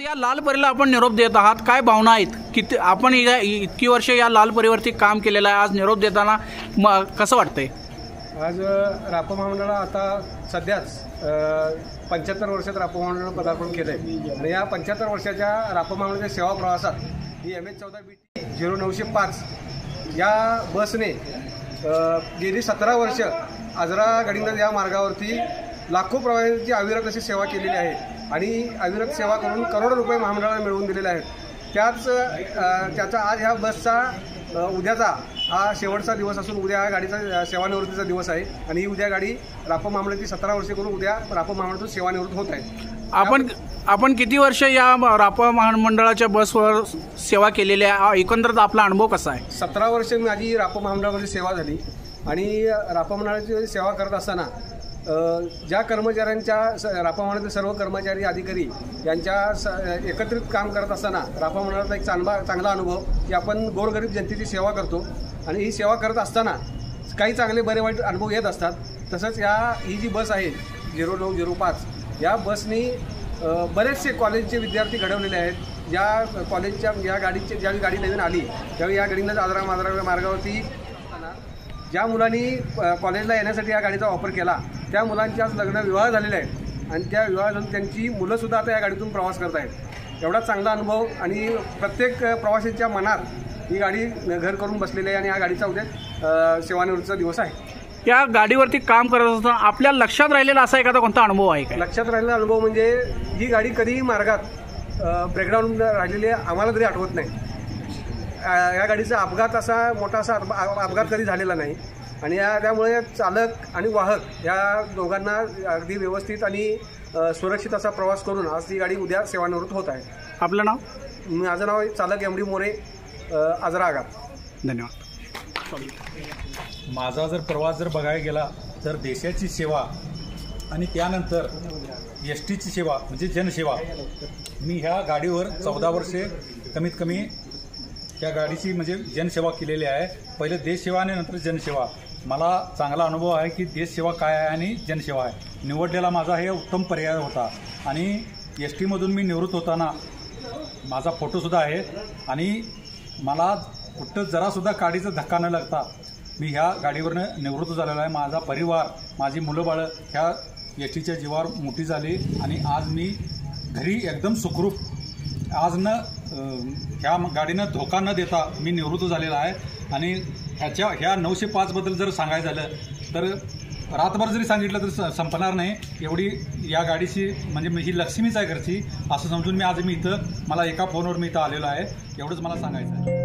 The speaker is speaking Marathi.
या लाल परीला आपण निरोप देत आहात, काय भावना आहेत? किती आपण इतकी वर्ष या लाल परीवरती काम केलेलं आहे, आज निरोप देताना कसं वाटतंय? आज रापा महामंडळाला आता सध्याच 75 वर्षात रापा महामंडळानं पदार्पण केलं आहे आणि या 75 वर्षाच्या रापा महामंडळाच्या सेवा प्रवासात ही MH14BT 0905 या बसने गेली 17 वर्ष आजरा गडिंग्लज या मार्गावरती लाखो प्रवाशांची अविरत अशी सेवा केलेली आहे आणि अविरत सेवा करून करोडो रुपये महामंडळाला मिळवून दिलेले आहेत। त्याचा आज ह्या बसचा उद्याचा हा शेवटचा दिवस असून उद्या ह्या गाडीचा सेवानिवृत्तीचा दिवस आहे आणि ही उद्या गाडी रापा महामंडळाची 17 वर्षे करून उद्या रापा महामंडळातून सेवानिवृत्त होत आहे। आपण किती वर्ष या रापा महामंडळाच्या बसवर सेवा केलेली आहे? एकंदरीत आपला अनुभव कसा आहे? 17 वर्ष माझी रापा महामंडळामध्ये सेवा झाली आणि रापा मंडळाची सेवा करत असताना ज्या कर्मचाऱ्यांच्या रापा मंडळातील सर्व कर्मचारी अधिकारी यांच्या एकत्रित काम करत असताना रापा मंडळाचा एक चांगला अनुभव की आपण गोरगरीब जनतेची सेवा करतो आणि ही सेवा करत असताना काही चांगले बरे वाईट अनुभव येत असतात। तसंच ही जी बस आहे 0905 या बसनी बरेचसे कॉलेजचे विद्यार्थी घडवलेले आहेत। या कॉलेजच्या या गाडीची ज्यावेळी गाडी नवीन आली त्यावेळी या गाडीनं आजरा मार्गावरती ज्या मुलांनी कॉलेजला येण्यासाठी या गाडीचा वापर केला त्या मुलांचे आज लग्न विवाह झालेले आहेत आणि त्या विवाहातून त्यांची मुलंसुद्धा आता या गाडीतून प्रवास करत आहेत। एवढा चांगला अनुभव आणि प्रत्येक प्रवाशांच्या मनात ही गाडी घर करून बसलेली आहे आणि या गाडीचा उद्या सेवानिवृत्तीचा दिवस आहे। या गाडीवरती काम करत असताना आपल्या लक्षात राहिलेला असा एखादा कोणता अनुभव आहे का? लक्षात राहिलेला अनुभव म्हणजे ही गाडी कधीही मार्गात ब्रेकडाऊन राहिलेली आम्हाला तरी आठवत नाही। या गाडीचा मोठा असा अपघात कधी झालेला नाही आणि त्यामुळे चालक आणि वाहक या दोघांना अगदी व्यवस्थित आणि सुरक्षित असा प्रवास करून आज ती गाडी उद्या सेवानिवृत्त होत आहे। आपलं नाव? माझं नाव चालक MD मोरे, आजरा आगार। धन्यवाद। माझा जर प्रवास बघायला गेला तर देशाची सेवा आणि त्यानंतर STची सेवा म्हणजे जनसेवा। मी ह्या गाडीवर 14 वर्षे कमीत कमी या गाडीची म्हणजे जनसेवा केलेली आहे। पहिले देशसेवा आणि नंतर जनसेवा। मला चांगला अनुभव आहे की देशसेवा काय आहे आणि जनसेवा आहे। निवडलेला माझा हे उत्तम पर्याय होता आणि STमधून मी निवृत्त होताना माझा फोटोसुद्धा आहे आणि मला कुठं जरासुद्धा गाडीचा धक्का न लागता मी ह्या गाडीवरनं निवृत्त झालेला आहे। माझा परिवार, माझी मुलं बाळं ह्या STच्या जीवावर मोठी झाली आणि आज मी घरी एकदम सुखरूप ह्या गाडीनं धोका न देता मी निवृत्त झालेला आहे। आणि ह्या 905 जर सांगायचं झालं तर रातभर जरी सांगितलं तर संपणार नाही। एवढी या गाडीची म्हणजे ही लक्ष्मीच आहे घरची असं समजून मी इथं मला एका फोनवर मी इथं आलेलो आहे। एवढंच मला सांगायचं आहे।